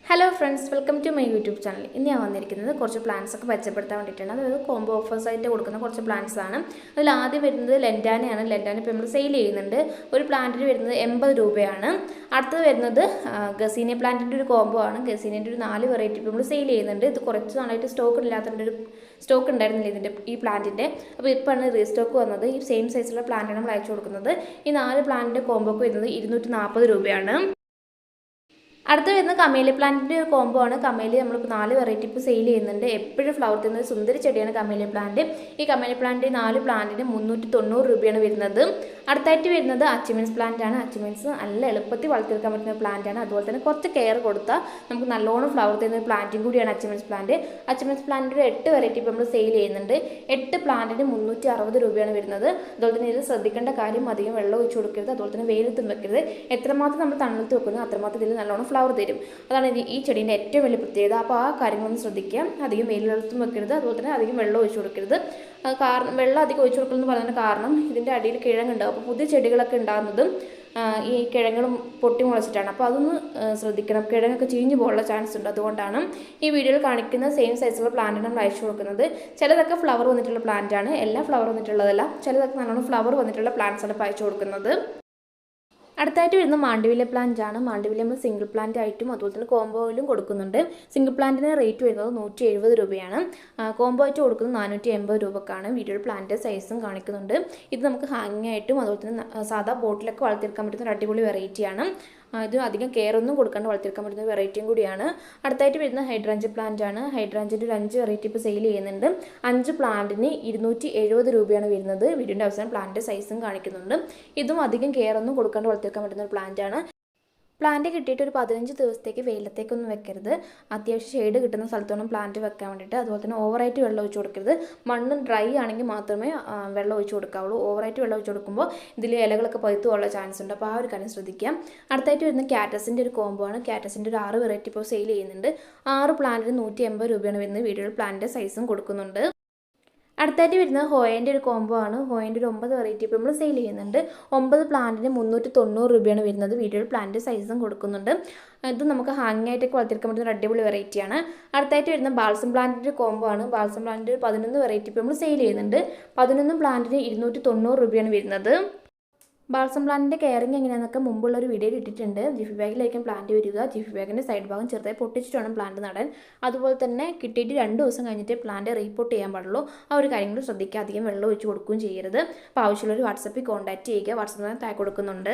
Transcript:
Hello friends, welcome to my YouTube channel. ഇന്ന് ഞാൻ വന്നിരിക്കുന്നത് കുറച്ച് പ്ലാന്റ്സ് ഒക്കെ പരിചയപ്പെടുത്താൻ വേണ്ടിയിട്ടാണ്. അതായത് കോംബോ ഓഫേഴ്സ് ആയിട്ട് കൊടുക്കുന്ന കുറച്ച് പ്ലാന്റ്സ് ആണ്. അതിൽ ആദ്യം വരുന്നത് ലെൻഡാനയാണ്. ലെൻഡാന ഇപ്പോൾ നമ്മൾ സെയിൽ ചെയ്യുന്നുണ്ട്. ഒരു പ്ലാന്റിന് വരുന്നത് 80 രൂപയാണ്. അടുത്തത് വരുന്നത് ഗസീനിയ പ്ലാന്റിൻ്റെ ഒരു കോംബോ ആണ്. ഗസീനിയൻ്റെ ഒരു 4 വെറൈറ്റി ഇപ്പോൾ നമ്മൾ സെയിൽ ചെയ്യുന്നുണ്ട്. ഇത് കുറച്ച് നാളായിട്ട് സ്റ്റോക്ക് ഉണ്ടായിരുന്നില്ല ഈ പ്ലാന്റിൻ്റെ. അപ്പോൾ ഇപ്പോഴാണ് റീസ്റ്റോക്ക് വന്നത്. ഈ സെയിം സൈസുള്ള പ്ലാന്റാണ് നമ്മൾ അയച്ചു കൊടുക്കുന്നത്. ഈ 4 പ്ലാന്റിൻ്റെ കോംബോക്ക് വരുന്നത് 240 രൂപയാണ്. അടുത്ത വരുന്നത് കമേലി പ്ലാന്റിൻ്റെ ഒരു കോംബോ ആണ്. കമേലി നമ്മളിപ്പോൾ 4 വെറൈറ്റി ഇപ്പോൾ സെയിൽ ചെയ്യുന്നുണ്ട്. എപ്പോഴും ഫ്ലവർ തരുന്ന സുന്ദരി ചെടിയാണ് കമേലി പ്ലാന്റ്. ഈ കമേലി പ്ലാന്റ് 4 പ്ലാന്റിന് 390 രൂപയാണ് വരുന്നത്. അടുത്തായിട്ട് വരുന്നത് അച്ചിമൻസ് പ്ലാന്റ് ആണ്. അച്ചിമൻസ് നല്ല എളുപ്പത്തിൽ വളർത്തിയെടുക്കാൻ പറ്റുന്ന പ്ലാന്റ് ആണ്. അതുപോലെ തന്നെ കുറച്ച് കെയർ കൊടുത്താൽ നമുക്ക് നല്ലോണം ഫ്ലവർ തരുന്ന പ്ലാന്റും കൂടിയാണ് അച്ചിമൻസ് പ്ലാന്റ്. അച്ചിമൻസ് പ്ലാന്റിൻ്റെ 8 വെറൈറ്റി ഇപ്പോൾ നമ്മൾ സെയിൽ ചെയ്യുന്നുണ്ട്. 8 പ്ലാന്റിന് 360 രൂപയാണ് വരുന്നത്. അതുപോലെ തന്നെ ഇത് ശ്രദ്ധിക്കേണ്ട കാര്യം, അധികം വെള്ളം ഒഴിച്ചു കൊടുക്കരുത്. അതുപോലെ തന്നെ വെയിലത്തും വെക്കരുത്. എത്രമാത്രം നമ്മൾ തണലത്ത് വെക്കുന്നു അത്രമാത്രം ഇതിൽ നല്ലോണം ഫ്ലവർ തരും. അതാണ് ഈ ചെടീൻ്റെ ഏറ്റവും വലിയ പ്രത്യേകത. അപ്പോൾ ആ കാര്യങ്ങളൊന്ന് ശ്രദ്ധിക്കുക. അധികം വെയിലത്തും വെക്കരുത്. അതുപോലെ തന്നെ അധികം വെള്ളം ഒഴിച്ചു കൊടുക്കരുത്. കാരണം വെള്ളം അധികം ഒഴിച്ചു കൊടുക്കണമെന്ന് പറയുന്ന കാരണം ഇതിൻ്റെ അടിയിൽ കിഴങ്ങുണ്ടാവും. അപ്പോൾ പുതിയ ചെടികളൊക്കെ ഉണ്ടാകുന്നതും ഈ കിഴങ്ങും പൊട്ടി മുളച്ചിട്ടാണ്. അപ്പോൾ അതൊന്ന് ശ്രദ്ധിക്കണം. കിഴങ്ങൊക്കെ ചീഞ്ഞു പോകാനുള്ള ചാൻസ് ഉണ്ട്. അതുകൊണ്ടാണ് ഈ വീഡിയോയിൽ കാണിക്കുന്ന സെയിം സൈസുള്ള പ്ലാന്റ് നമ്മൾ അയച്ചു കൊടുക്കുന്നത്. ചിലതൊക്കെ ഫ്ലവർ വന്നിട്ടുള്ള പ്ലാന്റ് ആണ്. എല്ലാം ഫ്ലവർ വന്നിട്ടുള്ളതല്ല. ചിലതൊക്കെ നല്ലോണം ഫ്ലവർ വന്നിട്ടുള്ള പ്ലാന്റ്സ് ആണ് ഇപ്പോൾ അയച്ചു കൊടുക്കുന്നത്. അടുത്തായിട്ട് വരുന്ന മാണ്ഡവില്യ പ്ലാന്റ് ആണ്. മാണ്ഡവില്യ നമ്മൾ സിംഗിൾ പ്ലാന്റ് ആയിട്ടും അതുപോലെ തന്നെ കോംബോയിലും കൊടുക്കുന്നുണ്ട്. സിംഗിൾ പ്ലാന്റിന് റേറ്റ് വരുന്നത് 170 രൂപയാണ്. കോംബോ ആയിട്ട് കൊടുക്കുന്നത് 480 രൂപക്കാണ്. വീഡിയോയിൽ പ്ലാന്റ് സൈസും കാണിക്കുന്നുണ്ട്. ഇത് നമുക്ക് ഹാങ്ങിങ് ആയിട്ടും അതുപോലെ തന്നെ സാധാ ബോട്ടിലൊക്കെ വളർത്തിയെടുക്കാൻ പറ്റുന്ന ഒരു അടിപൊളി വെറൈറ്റിയാണ്. ഇത് അധികം കെയർ ഒന്നും കൊടുക്കാണ്ട് വളർത്തിയെടുക്കാൻ പറ്റുന്ന വെറൈറ്റിയും കൂടിയാണ്. അടുത്തായിട്ട് വരുന്ന ഹൈഡ്രാഞ്ച് പ്ലാന്റ് ആണ്. ഹൈഡ്രാഞ്ചിൻ്റെ ഒരു 5 വെറൈറ്റി ഇപ്പോൾ സെയിൽ ചെയ്യുന്നുണ്ട്. 5 പ്ലാന്റിന് 270 രൂപയാണ് വരുന്നത്. വീഡിയോൻ്റെ അവസാനം പ്ലാന്റ് സൈസും കാണിക്കുന്നുണ്ട്. ഇതും അധികം കെയർ ഒന്നും കൊടുക്കാണ്ട് വളർത്തിയെടുക്കാൻ പറ്റുന്ന ഒരു പ്ലാന്റ് ആണ്. പ്ലാന്റ് കിട്ടിയിട്ട് ഒരു 15 ദിവസത്തേക്ക് വെയിലത്തേക്കൊന്നും വെക്കരുത്. അത്യാവശ്യം ഷെയ്ഡ് കിട്ടുന്ന സ്ഥലത്തോളം പ്ലാന്റ് വെക്കാൻ വേണ്ടിയിട്ട്. അതുപോലെ തന്നെ ഓവറായിട്ട് വെള്ളം ഒഴിച്ച് കൊടുക്കരുത്. മണ്ണ് ഡ്രൈ ആണെങ്കിൽ മാത്രമേ വെള്ളം ഒഴിച്ച് കൊടുക്കാവുള്ളൂ. ഓവറായിട്ട് വെള്ളം ഒഴിച്ച് കൊടുക്കുമ്പോൾ ഇതിൽ ഇലകളൊക്കെ പഴുത്തു പോകാനുള്ള ചാൻസ് ഉണ്ട്. അപ്പോൾ ആ ഒരു കാര്യം ശ്രദ്ധിക്കാം. അടുത്തായിട്ട് വരുന്ന കാറ്റസിൻ്റെ ഒരു കോംബോ ആണ്. കാറ്റസിൻ്റെ ഒരു 6 വെറൈറ്റി ഇപ്പോൾ സെയിൽ ചെയ്യുന്നുണ്ട്. 6 പ്ലാന്റിന് 180 രൂപയാണ് വരുന്നത്. വീഡിയോയിൽ പ്ലാന്റിൻ്റെ സൈസും കൊടുക്കുന്നുണ്ട്. അടുത്തായിട്ട് വരുന്നത് ഹോയേൻ്റെ ഒരു കോംബോ ആണ്. ഹോയേൻ്റെ ഒരു 9 വെറൈറ്റി ഇപ്പോൾ നമ്മൾ സെയിൽ ചെയ്യുന്നുണ്ട്. 9 പ്ലാന്റിന് 390 രൂപയാണ് വരുന്നത്. വീഡിയോയിൽ പ്ലാന്റ് സൈസും കൊടുക്കുന്നുണ്ട്. ഇത് നമുക്ക് ഹാങ് ആയിട്ടൊക്കെ വളർത്തിയെടുക്കാൻ പറ്റുന്ന ഒരു അടിപൊളി വെറൈറ്റിയാണ്. അടുത്തായിട്ട് വരുന്ന ബാൾസം പ്ലാന്റിൻ്റെ കോംബോ ആണ്. ബാൾസം പ്ലാന്റിൻ്റെ 11 വെറൈറ്റി ഇപ്പോൾ നമ്മൾ സെയിൽ ചെയ്യുന്നുണ്ട്. 11 പ്ലാന്റിന് 290 രൂപയാണ് വരുന്നത്. ബാൾസം പ്ലാന്റിൻ്റെ കെയറിങ് എങ്ങനെയാണെന്നൊക്കെ മുമ്പുള്ളൊരു വീഡിയോയിൽ ഇട്ടിട്ടുണ്ട്. ജിഫി ബാഗിലായിരിക്കും പ്ലാന്റ് വരിക. ജിഫി ബാഗിൻ്റെ സൈഡ് ഭാഗം ചെറുതായി പൊട്ടിച്ചിട്ട് വേണം പ്ലാന്റ് നടാൻ. അതുപോലെ തന്നെ കിട്ടിയിട്ട് 2 ദിവസം കഴിഞ്ഞിട്ട് പ്ലാന്റ് റീപോർട്ട് ചെയ്യാൻ പാടുള്ളൂ. ആ ഒരു കാര്യങ്ങൾ ശ്രദ്ധിക്കുക. അധികം വെള്ളം ഒഴിച്ച് കൊടുക്കുകയും ചെയ്യരുത്. അപ്പോൾ ആവശ്യമുള്ളൊരു വാട്സപ്പിൽ കോൺടാക്ട് ചെയ്യുക. വാട്സപ്പിൽ താഴെ കൊടുക്കുന്നുണ്ട്.